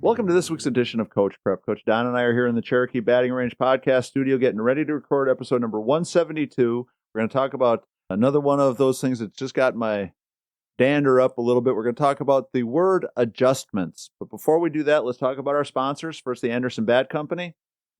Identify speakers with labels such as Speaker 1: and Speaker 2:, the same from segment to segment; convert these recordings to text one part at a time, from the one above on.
Speaker 1: Welcome to this week's edition of Coach Prep. Coach Don and I are here in the Cherokee Batting Range podcast studio getting ready to record episode number 172. We're going to talk about another one of those things that's just got my dander up a little bit. We're going to talk about the word adjustments. But before we do that, let's talk about our sponsors. First, the Anderson Bat Company.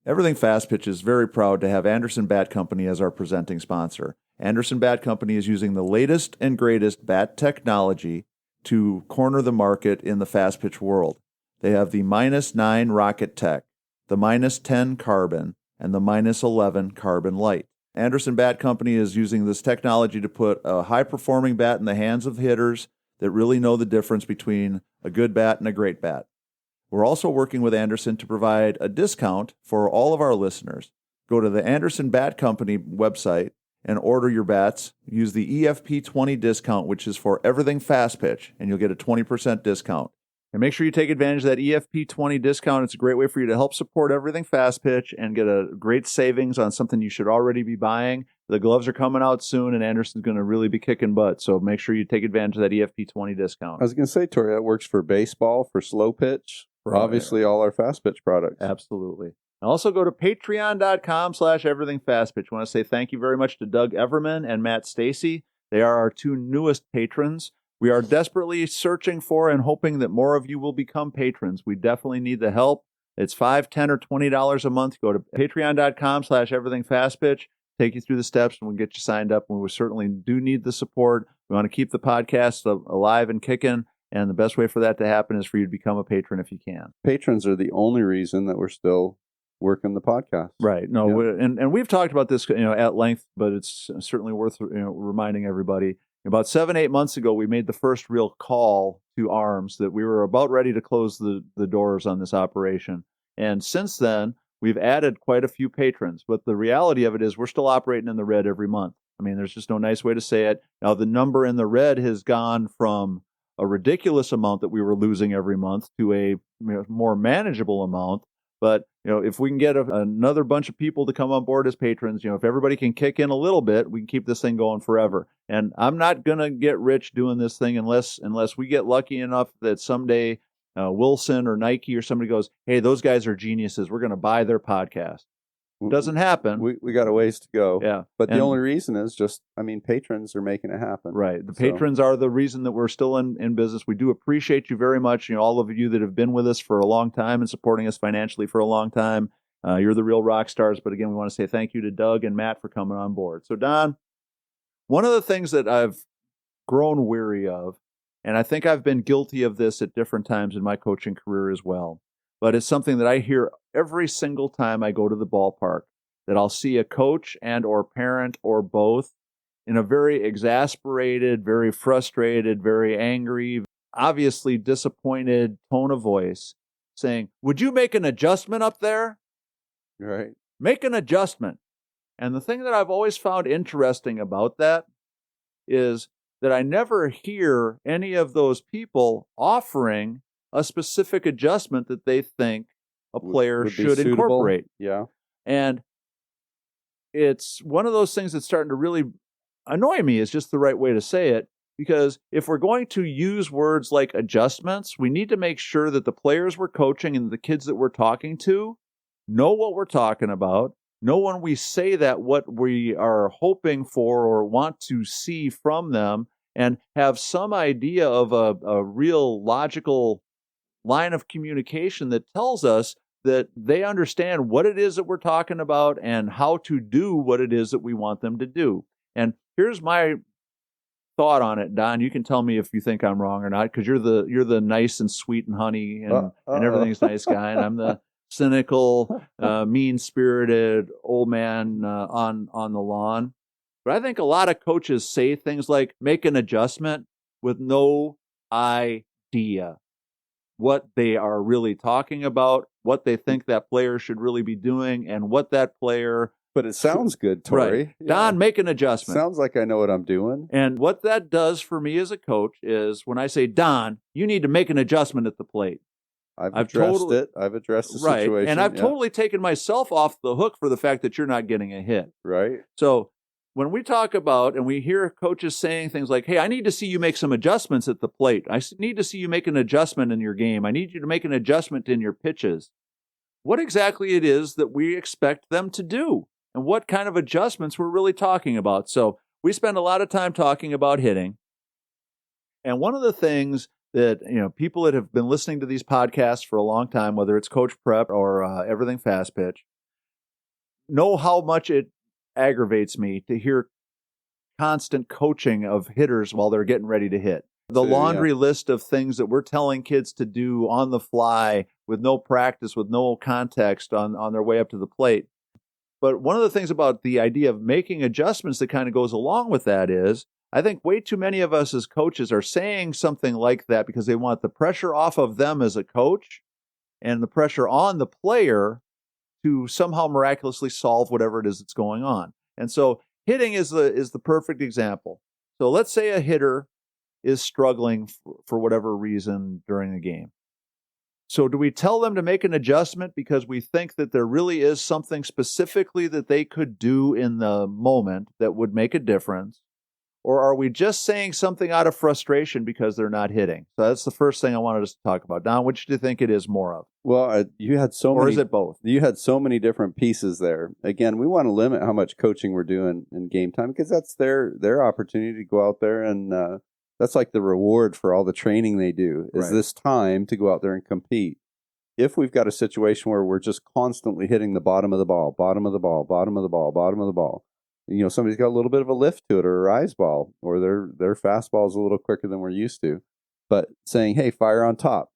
Speaker 1: Everything Fast Pitch is very proud to have Anderson Bat Company as our presenting sponsor. Anderson Bat Company is using the latest and greatest bat technology to corner the market in the fast pitch world. They have the -9 Rocket Tech, the -10 Carbon, and the -11 Carbon Light. Anderson Bat Company is using this technology to put a high-performing bat in the hands of hitters that really know the difference between a good bat and a great bat. We're also working with Anderson to provide a discount for all of our listeners. Go to the Anderson Bat Company website and order your bats. Use the EFP20 discount, which is for everything fast pitch, and you'll get a 20% discount. And make sure you take advantage of that EFP20 discount. It's a great way for you to help support everything fast pitch and get a great savings on something you should already be buying. The gloves are coming out soon, and Anderson's going to really be kicking butt. So make sure you take advantage of that EFP20 discount.
Speaker 2: I was going to say, Tori, that works for baseball, for slow pitch, for obviously all our fast pitch products.
Speaker 1: Absolutely. And also go to patreon.com/everythingfastpitch. I want to say thank you very much to Doug Everman and Matt Stacy. They are our two newest patrons. We are desperately searching for and hoping that more of you will become patrons. We definitely need the help. It's $5, $10, or $20 a month. Go to patreon.com/everythingfastpitch. Take you through the steps and we'll get you signed up. And we certainly do need the support. We want to keep the podcast alive and kicking. And the best way for that to happen is for you to become a patron if you can.
Speaker 2: Patrons are the only reason that we're still working the podcast.
Speaker 1: Right. No, yeah. And we've talked about this at length, but it's certainly worth reminding everybody. About 7-8 months ago, we made the first real call to arms that we were about ready to close the doors on this operation. And since then, we've added quite a few patrons. But the reality of it is we're still operating in the red every month. I mean, there's just no nice way to say it. Now, the number in the red has gone from a ridiculous amount that we were losing every month to a more manageable amount. But, if we can get another bunch of people to come on board as patrons, if everybody can kick in a little bit, we can keep this thing going forever. And I'm not going to get rich doing this thing unless we get lucky enough that someday Wilson or Nike or somebody goes, hey, those guys are geniuses. We're going to buy their podcast. Doesn't happen.
Speaker 2: We got a ways to go.
Speaker 1: Yeah.
Speaker 2: But the only reason is patrons are making it happen.
Speaker 1: Right. The patrons are the reason that we're still in business. We do appreciate you very much. All of you that have been with us for a long time and supporting us financially for a long time. You're the real rock stars. But again, we want to say thank you to Doug and Matt for coming on board. So Don, one of the things that I've grown weary of, and I think I've been guilty of this at different times in my coaching career as well, but it's something that I hear every single time I go to the ballpark, that I'll see a coach and or parent or both in a very exasperated, very frustrated, very angry, obviously disappointed tone of voice saying, would you make an adjustment up there?
Speaker 2: Right.
Speaker 1: Make an adjustment. And the thing that I've always found interesting about that is that I never hear any of those people offering a specific adjustment that they think a player should incorporate.
Speaker 2: Yeah.
Speaker 1: And it's one of those things that's starting to really annoy me, is just the right way to say it, because if we're going to use words like adjustments, we need to make sure that the players we're coaching and the kids that we're talking to know what we're talking about, know when we say that what we are hoping for or want to see from them, and have some idea of a real logical line of communication that tells us that they understand what it is that we're talking about and how to do what it is that we want them to do. And here's my thought on it, Don. You can tell me if you think I'm wrong or not, because you're the nice and sweet and honey and everything's nice guy, and I'm the cynical, mean-spirited old man on the lawn. But I think a lot of coaches say things like make an adjustment with no idea what they are really talking about, what they think that player should really be doing, and what that player...
Speaker 2: But it sounds good, Tori.
Speaker 1: Right. Yeah. Don, make an adjustment.
Speaker 2: Sounds like I know what I'm doing.
Speaker 1: And what that does for me as a coach is when I say, Don, you need to make an adjustment at the plate.
Speaker 2: I've addressed it. I've addressed the situation.
Speaker 1: And I've totally taken myself off the hook for the fact that you're not getting a hit.
Speaker 2: Right.
Speaker 1: So when we talk about and we hear coaches saying things like, hey, I need to see you make some adjustments at the plate. I need to see you make an adjustment in your game. I need you to make an adjustment in your pitches. What exactly it is that we expect them to do and what kind of adjustments we're really talking about. So we spend a lot of time talking about hitting. And one of the things that, people that have been listening to these podcasts for a long time, whether it's Coach Prep or Everything Fast Pitch, know how much it aggravates me to hear constant coaching of hitters while they're getting ready to hit. The laundry list of things that we're telling kids to do on the fly with no practice, with no context on their way up to the plate. But one of the things about the idea of making adjustments that kind of goes along with that is, I think way too many of us as coaches are saying something like that because they want the pressure off of them as a coach and the pressure on the player to somehow miraculously solve whatever it is that's going on. And so hitting is the perfect example. So let's say a hitter is struggling for whatever reason during a game. So do we tell them to make an adjustment because we think that there really is something specifically that they could do in the moment that would make a difference? Or are we just saying something out of frustration because they're not hitting? So that's the first thing I wanted us to talk about. Don, which do you think it is more of?
Speaker 2: Well, you had so many.
Speaker 1: Or is it both?
Speaker 2: You had so many different pieces there. Again, we want to limit how much coaching we're doing in game time because that's their opportunity to go out there and that's like the reward for all the training they do is this time to go out there and compete. If we've got a situation where we're just constantly hitting the bottom of the ball, bottom of the ball, bottom of the ball, bottom of the ball, somebody's got a little bit of a lift to it or a rise ball or their fastball is a little quicker than we're used to. But saying, hey, fire on top,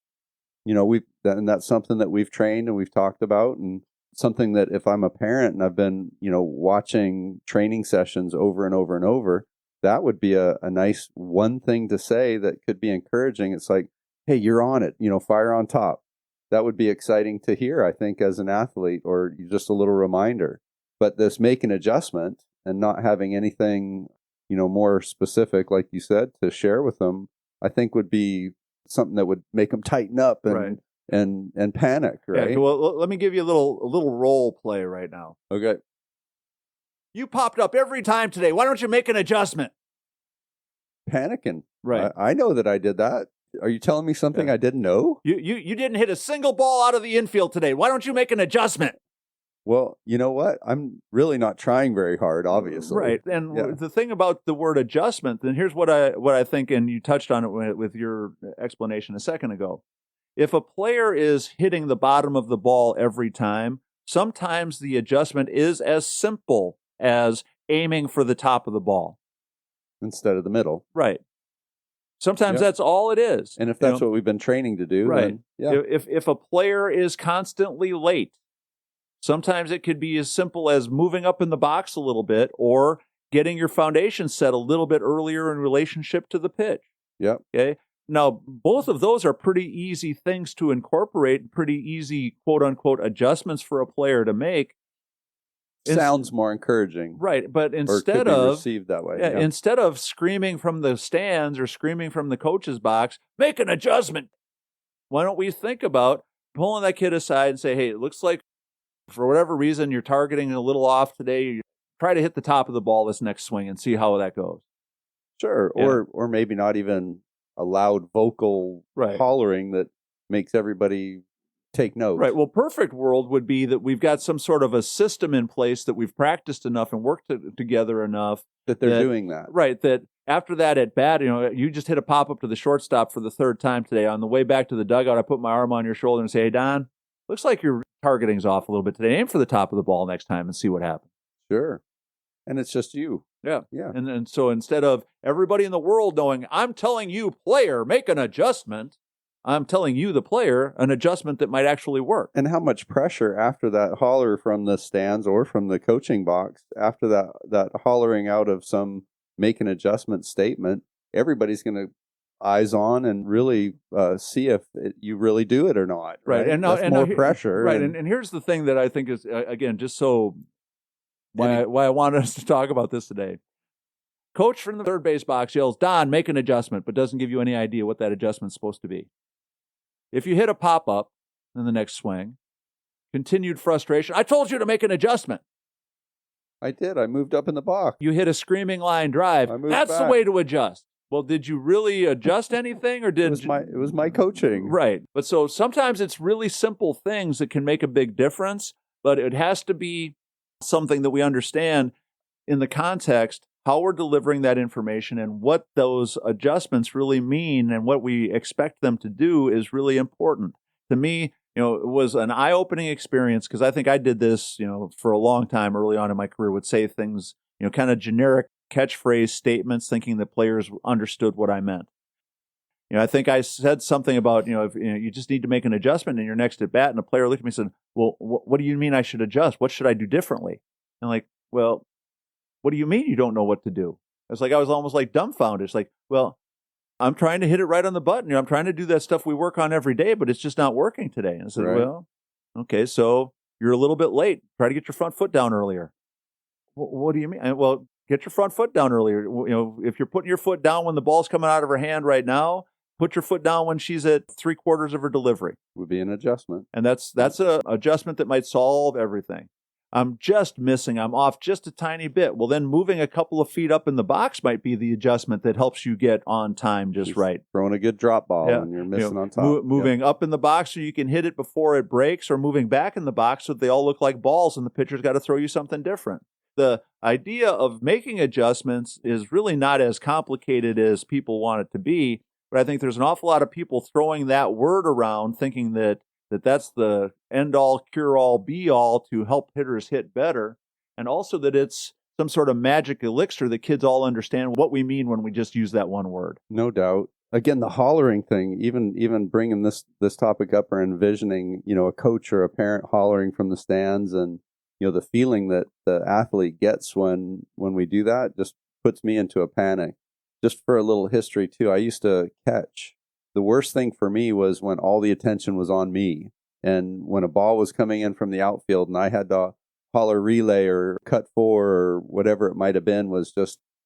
Speaker 2: and that's something that we've trained and we've talked about and something that if I'm a parent and I've been, watching training sessions over and over and over, that would be a nice one thing to say that could be encouraging. It's like, hey, you're on it, fire on top. That would be exciting to hear, I think, as an athlete or just a little reminder. But this make an adjustment and not having anything, more specific, like you said, to share with them, I think would be something that would make them tighten up and panic, right?
Speaker 1: Yeah, well, let me give you a little role play right now.
Speaker 2: Okay.
Speaker 1: You popped up every time today. Why don't you make an adjustment?
Speaker 2: Panicking.
Speaker 1: Right.
Speaker 2: I know that I did that. Are you telling me something I didn't know?
Speaker 1: You didn't hit a single ball out of the infield today. Why don't you make an adjustment?
Speaker 2: Well, you know what? I'm really not trying very hard, obviously.
Speaker 1: Right. And the thing about the word adjustment, then here's what I think, and you touched on it with your explanation a second ago. If a player is hitting the bottom of the ball every time, sometimes the adjustment is as simple as aiming for the top of the ball.
Speaker 2: Instead of the middle.
Speaker 1: Right. Sometimes that's all it is.
Speaker 2: And if that's what we've been training to do,
Speaker 1: right.
Speaker 2: then,
Speaker 1: If a player is constantly late, sometimes it could be as simple as moving up in the box a little bit or getting your foundation set a little bit earlier in relationship to the pitch.
Speaker 2: Yep.
Speaker 1: Okay. Now, both of those are pretty easy things to incorporate, pretty easy, quote unquote, adjustments for a player to make.
Speaker 2: Sounds more encouraging.
Speaker 1: Right. But
Speaker 2: instead of received that way.
Speaker 1: Instead of screaming from the stands or screaming from the coach's box, make an adjustment. Why don't we think about pulling that kid aside and say, hey, it looks like for whatever reason you're targeting a little off today. You try to hit the top of the ball this next swing and see how that goes.
Speaker 2: Sure. Yeah. Or maybe not even a loud vocal hollering that makes everybody take note.
Speaker 1: Right. Well, perfect world would be that we've got some sort of a system in place that we've practiced enough and worked together enough
Speaker 2: that they're doing that.
Speaker 1: Right. That after that at bat, you just hit a pop up to the shortstop for the third time today. On the way back to the dugout, I put my arm on your shoulder and say, hey, Don, looks like your targeting's off a little bit today. Aim for the top of the ball next time and see what happens.
Speaker 2: Sure. And it's just you.
Speaker 1: Yeah. And so instead of everybody in the world knowing, I'm telling you, player, make an adjustment, I'm telling you, the player, an adjustment that might actually work.
Speaker 2: And how much pressure after that holler from the stands or from the coaching box, after that hollering out of some make an adjustment statement, everybody's going to eyes on and really see if you really do it or not. Right.
Speaker 1: And
Speaker 2: that's more pressure.
Speaker 1: Right. And here's the thing that I think is, again, just so why I wanted us to talk about this today. Coach from the third base box yells, Don, make an adjustment, but doesn't give you any idea what that adjustment's supposed to be. If you hit a pop-up in the next swing, continued frustration, I told you to make an adjustment.
Speaker 2: I did. I moved up in the box.
Speaker 1: You hit a screaming line drive. That's the way to adjust. Well, did you really adjust anything, or did
Speaker 2: it was my coaching?
Speaker 1: Right. But so sometimes it's really simple things that can make a big difference, but it has to be something that we understand in the context, how we're delivering that information and what those adjustments really mean and what we expect them to do is really important. To me, it was an eye-opening experience because I think I did this, for a long time early on in my career, would say things, kind of generic catchphrase statements, thinking that players understood what I meant. I think I said something about, if you just need to make an adjustment in your next at bat, and a player looked at me and said, well, what do you mean I should adjust? What should I do differently? And like, well, what do you mean you don't know what to do? It's like I was almost like dumbfounded. It's like, well, I'm trying to hit it right on the button. I'm trying to do that stuff we work on every day, but it's just not working today. And I said, well, okay, so you're a little bit late. Try to get your front foot down earlier. What do you mean? Well, get your front foot down earlier. If you're putting your foot down when the ball's coming out of her hand right now, put your foot down when she's at 3/4 of her delivery.
Speaker 2: Would be an adjustment.
Speaker 1: And that's an adjustment that might solve everything. I'm just missing. I'm off just a tiny bit. Well, then moving a couple of feet up in the box might be the adjustment that helps you get on time just right.
Speaker 2: Throwing a good drop ball and you're missing on top.
Speaker 1: Moving up in the box so you can hit it before it breaks, or moving back in the box so they all look like balls and the pitcher's got to throw you something different. The idea of making adjustments is really not as complicated as people want it to be, but I think there's an awful lot of people throwing that word around thinking that that's the end-all, cure-all, be-all to help hitters hit better, and also that it's some sort of magic elixir that kids all understand what we mean when we just use that one word.
Speaker 2: No doubt. Again, the hollering thing, even bringing this topic up or envisioning, a coach or a parent hollering from the stands, and the feeling that the athlete gets when we do that just puts me into a panic. Just for a little history too, I used to catch. The worst thing for me was when all the attention was on me. And when a ball was coming in from the outfield and I had to holler relay or cut four or whatever it might have been,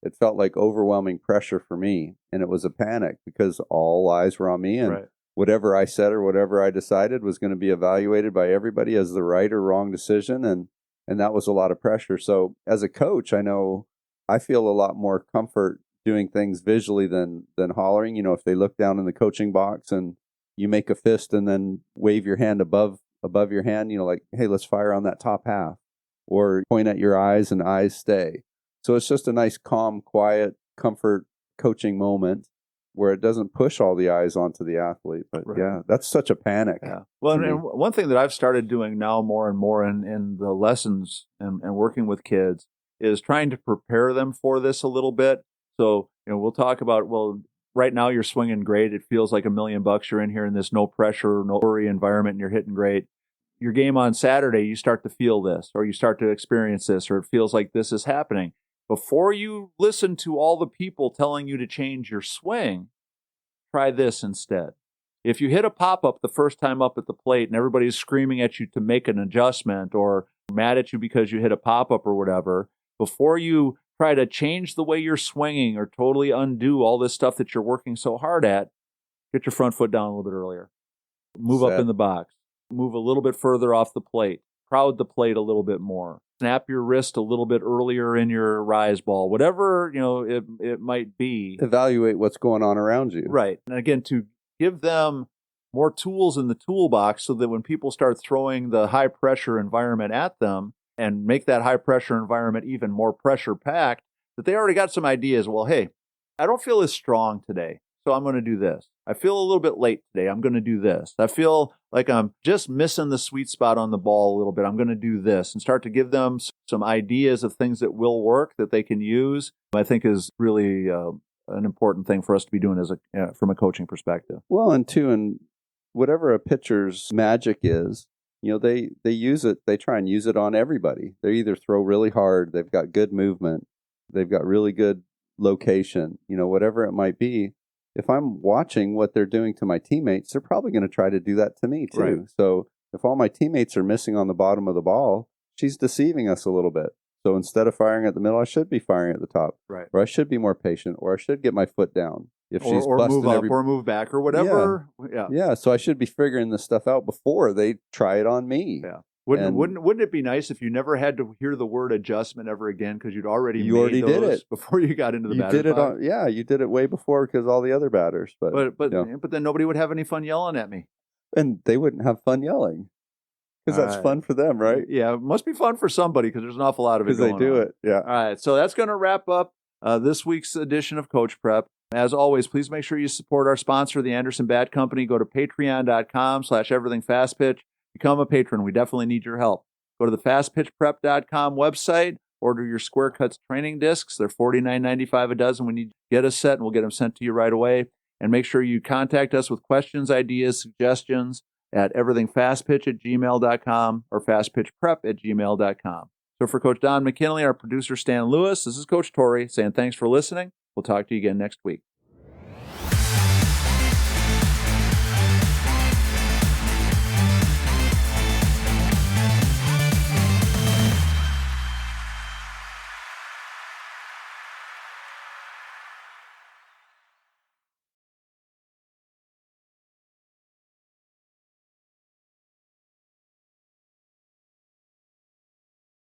Speaker 2: it felt like overwhelming pressure for me. And it was a panic because all eyes were on me. And whatever I said or whatever I decided was going to be evaluated by everybody as the right or wrong decision. And that was a lot of pressure. So as a coach, I know I feel a lot more comfort doing things visually than hollering. If they look down in the coaching box and you make a fist and then wave your hand above your hand, like, hey, let's fire on that top half, or point at your eyes and eyes stay. So it's just a nice, calm, quiet, comfort coaching moment where it doesn't push all the eyes onto the athlete. But yeah, that's such a panic.
Speaker 1: Yeah. Well, and one thing that I've started doing now more and more in the lessons and working with kids is trying to prepare them for this a little bit. So, we'll talk about, well, right now you're swinging great. It feels like $1 million. You're in here in this no pressure, no worry environment, and you're hitting great. Your game on Saturday, you start to feel this, or you start to experience this, or it feels like this is happening. Before you listen to all the people telling you to change your swing, try this instead. If you hit a pop-up the first time up at the plate and everybody's screaming at you to make an adjustment or mad at you because you hit a pop-up or whatever, before you try to change the way you're swinging or totally undo all this stuff that you're working so hard at, get your front foot down a little bit earlier. Move up in the box. Move a little bit further off the plate. Crowd the plate a little bit more. Snap your wrist a little bit earlier in your rise ball. Whatever, it might be.
Speaker 2: Evaluate what's going on around you.
Speaker 1: Right. And again, to give them more tools in the toolbox so that when people start throwing the high pressure environment at them, and make that high pressure environment even more pressure packed, that they already got some ideas. Well, hey, I don't feel as strong today, so I'm going to do this. I feel a little bit late today. I'm going to do this. I feel like I'm just missing the sweet spot on the ball a little bit. I'm going to do this, and start to give them some ideas of things that will work that they can use. I think is really an important thing for us to be doing from a coaching perspective.
Speaker 2: Well, and whatever a pitcher's magic is, they use it. They try and use it on everybody. They either throw really hard, they've got good movement, they've got really good location, whatever it might be. If I'm watching what they're doing to my teammates, they're probably going to try to do that to me too. Right. So if all my teammates are missing on the bottom of the ball, she's deceiving us a little bit. So instead of firing at the middle, I should be firing at the top.
Speaker 1: Right.
Speaker 2: Or I should be more patient, or I should get my foot down. If she's
Speaker 1: or move up or move back or whatever.
Speaker 2: Yeah. So I should be figuring this stuff out before they try it on me.
Speaker 1: Yeah. Wouldn't it be nice if you never had to hear the word adjustment ever again because you'd already
Speaker 2: did it
Speaker 1: before you got into the
Speaker 2: batter's box? You did it way before because all the other batters. But
Speaker 1: then nobody would have any fun yelling at me,
Speaker 2: and they wouldn't have fun yelling because that's fun for them, right?
Speaker 1: Yeah, it must be fun for somebody because there's an awful lot of it going on.
Speaker 2: Because they do it. Yeah.
Speaker 1: All right, so that's going to wrap up this week's edition of Coach Prep. As always, please make sure you support our sponsor, the Anderson Bat Company. Go to patreon.com/everythingfastpitch. Become a patron. We definitely need your help. Go to the fastpitchprep.com website. Order your Square Cuts training discs. They're $49.95 a dozen. When you get a set, and we'll get them sent to you right away. And make sure you contact us with questions, ideas, suggestions at everythingfastpitch@gmail.com or fastpitchprep@gmail.com. So for Coach Don McKinley, our producer Stan Lewis, this is Coach Torrey saying thanks for listening. We'll talk to you again next week.